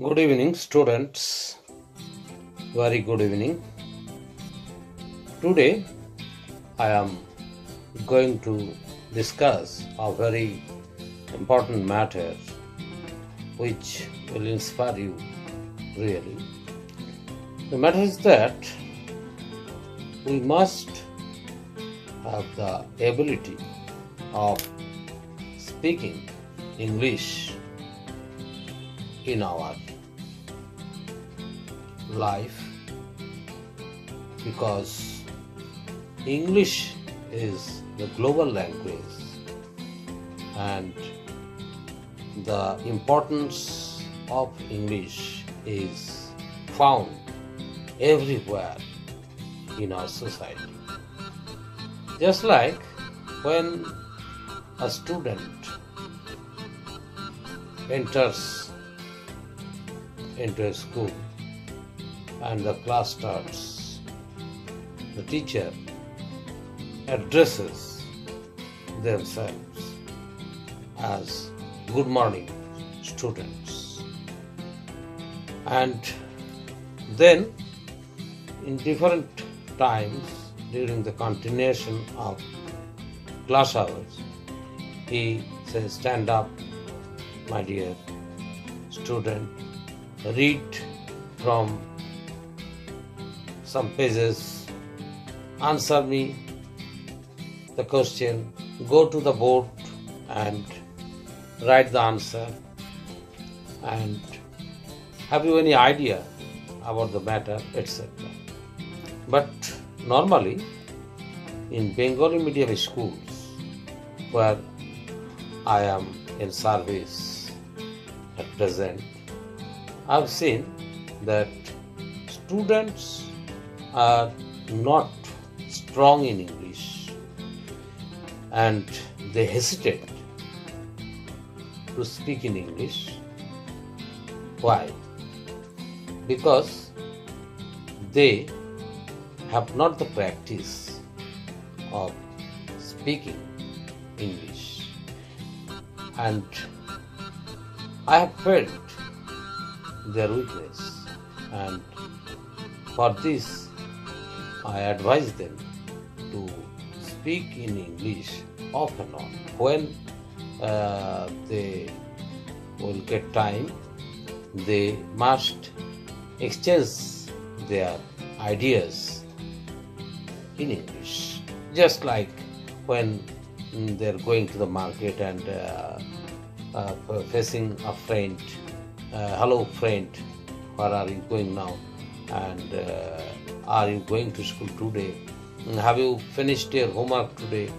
Good evening, students. Very good evening. Today, I am going to discuss a very important matter which will inspire you really. The matter is that we must have the ability of speaking English in our life because English is the global language and the importance of English is found everywhere in our society. Just like when a student enters into a school and the class starts, the teacher addresses themselves as good morning students, and then in different times during the continuation of class hours he says, stand up my dear student, read from some pages, answer me the question, go to the board and write the answer, and have you any idea about the matter, etc. But normally in Bengali medium schools where I am in service at present, I've seen that students are not strong in English and they hesitate to speak in English. Why? Because they have not the practice of speaking English, and I have felt their weakness, and for this I advise them to speak in English off and on. When they will get time, they must exchange their ideas in English. Just like when they're going to the market and facing a friend, hello friend, where are you going now? And are you going to school today? Have you finished your homework today?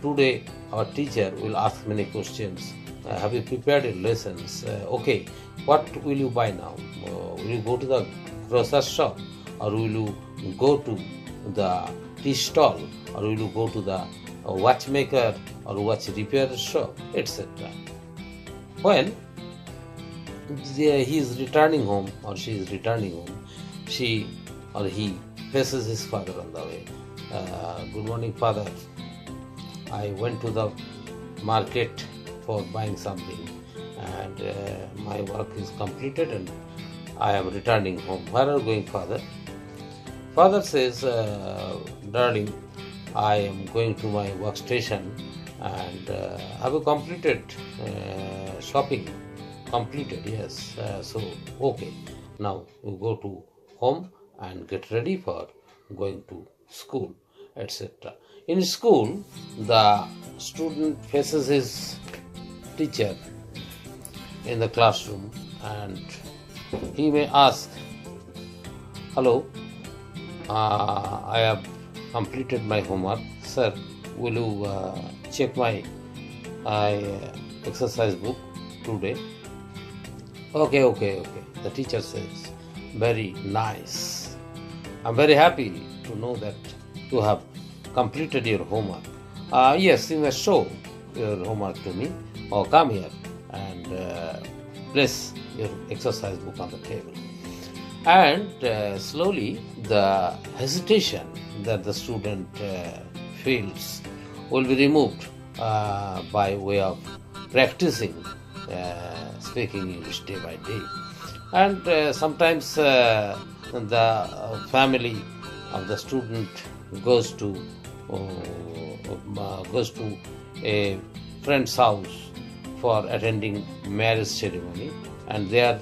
Today our teacher will ask many questions. Have you prepared your lessons? Okay, what will you buy now? Will you go to the grocer's shop, or will you go to the tea stall, or will you go to the watchmaker or watch repair shop, etc. When he is returning home or she is returning home, she or he faces his father on the way. Good morning, father. I went to the market for buying something, and my work is completed and I am returning home. Where are you going, father? Father says, darling, I am going to my workstation, and have you completed shopping? Completed, yes. So, okay. Now you go to home and get ready for going to school, etc. In school, the student faces his teacher in the classroom, and he may ask, hello, I have completed my homework. Sir, will you check my exercise book today? Okay. The teacher says, very nice. I'm very happy to know that you have completed your homework. Yes, you must show your homework to me, or come here and place your exercise book on the table. And slowly the hesitation that the student feels will be removed by way of practicing speaking English day by day. And sometimes the family of the student goes to a friend's house for attending marriage ceremony, and there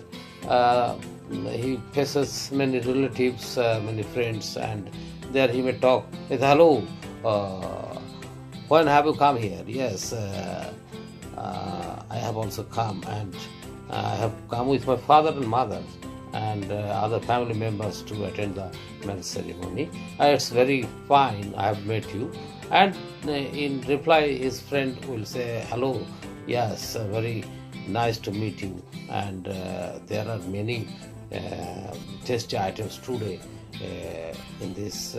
he faces many relatives, many friends, and there he may talk with, hello, when have you come here? Yes, I have also come, and I have come with my father and mother and other family members to attend the marriage ceremony. It's very fine, I have met you. And in reply, his friend will say, hello, yes, very nice to meet you. And there are many tasty items today in this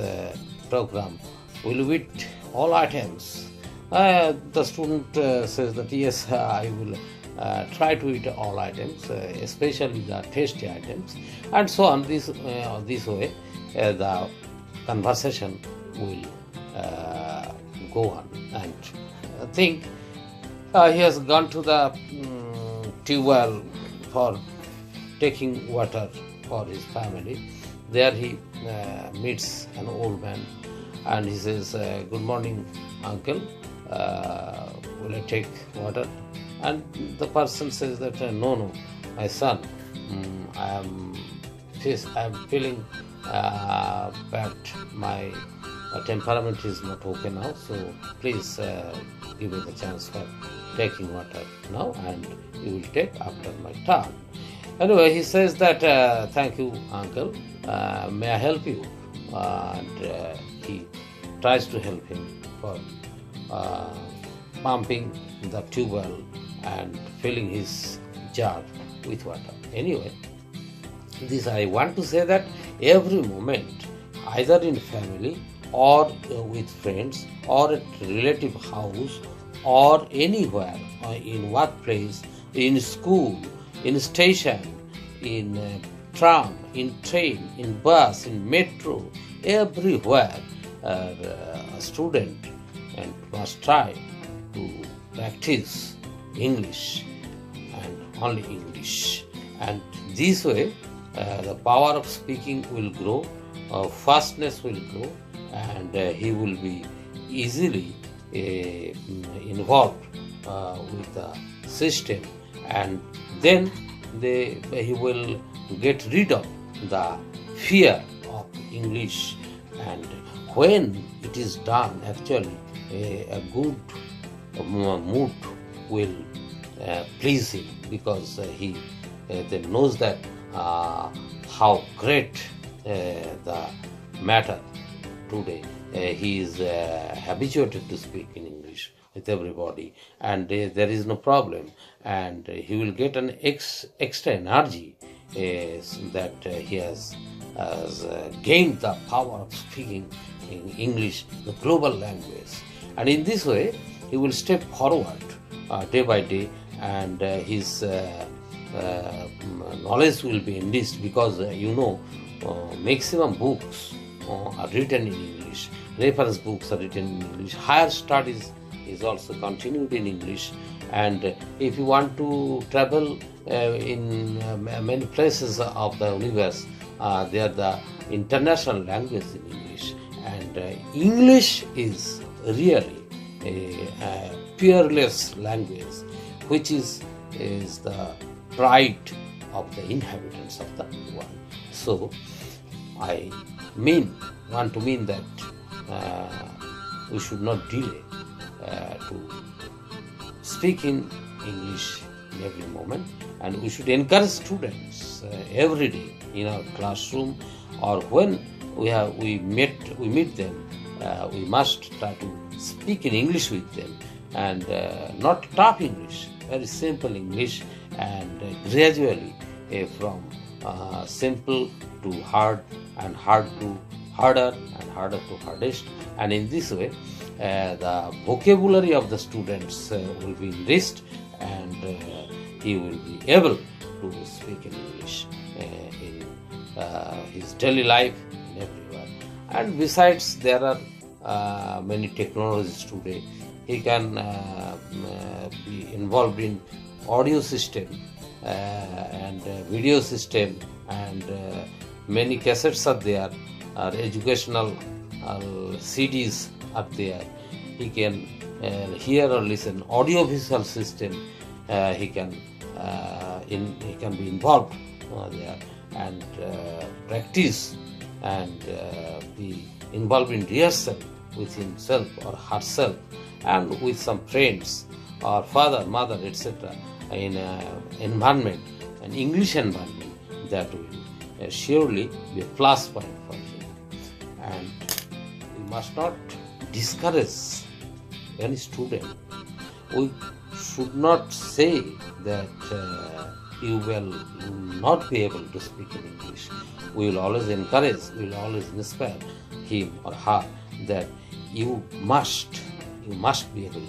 program. Will you eat all items? The student says that yes, I will try to eat all items, especially the tasty items, and so on. This way, the conversation will go on. And I think he has gone to the tube well for taking water for his family. There he meets an old man, and he says, good morning, uncle, will I take water? And the person says that, no, my son, I am feeling bad, my temperament is not okay now, so please give me the chance for taking water now, and you will take after my turn. Anyway, he says that, thank you, uncle, may I help you? And he tries to help him for pumping the tube well and filling his jar with water. Anyway, this I want to say that every moment, either in family or with friends or at relative house or anywhere, or in workplace, in school, in station, in tram, in train, in bus, in metro, everywhere, a student and must try to practice English and only English. And this way, the power of speaking will grow, fastness will grow, and he will be easily involved with the system, and then he will get rid of the fear of English. And when it is done, actually a good mood will please him, because he then knows that how great the matter today. He is habituated to speak in English with everybody, and there is no problem, and he will get an extra energy that he has gained the power of speaking in English, the global language. And in this way, he will step forward day by day, and his knowledge will be enriched, because maximum books are written in English, reference books are written in English, higher studies is also continued in English. And if you want to travel in many places of the universe, they are the international language in English. And English is really a peerless language, which is the pride of the inhabitants of the world. So I want to mean that we should not delay to speak in English in every moment, and we should encourage students every day in our classroom, or when we meet them, we must try to speak in English with them, and not tough English, very simple English, and gradually from simple to hard, and hard to harder, and harder to hardest. And in this way, the vocabulary of the students will be enriched, and he will be able to speak in English in his daily life, in everywhere. And besides, there are many technologies today. He can be involved in audio system and video system, and many cassettes are there, or educational CDs are there. He can hear or listen. Audio-visual system, he can be involved there, and practice, and be involved in rehearsal with himself or herself, and with some friends or father, mother, etc. in environment, an English environment, that will surely be a plus point for him. And we must not discourage any student. We should not say that you will not be able to speak in English. We will always encourage, we will always inspire him or her that you must be able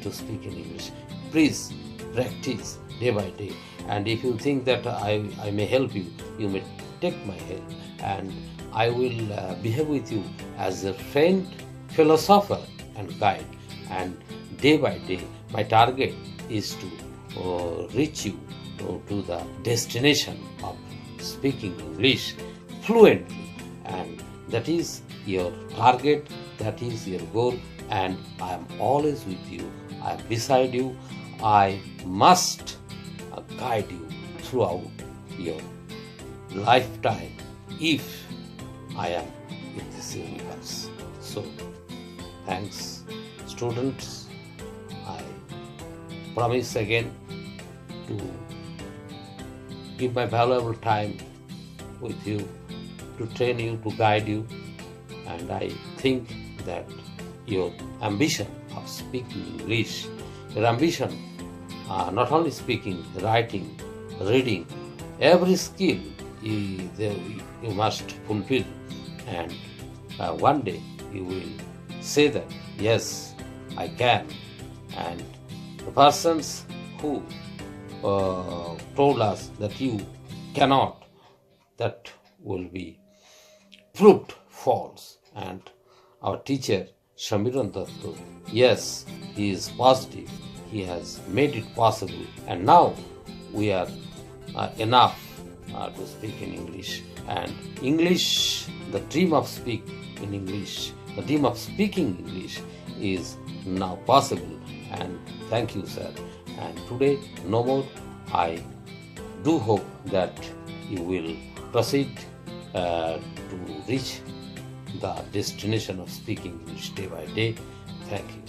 to speak in English. Please practice day by day. And if you think that I may help you, you may take my help, and I will behave with you as a friend, philosopher, and guide. And day by day, my target is to reach you to the destination of speaking English fluently, and that is your target, that is your goal, and I am always with you. I am beside you. I must guide you throughout your lifetime if I am in this universe. So, thanks, students. I promise again to give my valuable time with you, to train you, to guide you, and I think that your ambition of speaking English, your ambition not only speaking, writing, reading, every skill you must fulfill, and one day you will say that yes, I can. And the persons who told us that you cannot, that will be proved false. And our teacher Shamiran Dattu, yes, he is positive. He has made it possible, and now we are enough to speak in English. And English, the dream of speaking English is now possible. And thank you, sir. And today, no more. I do hope that you will proceed to reach the destination of speaking English day by day. Thank you.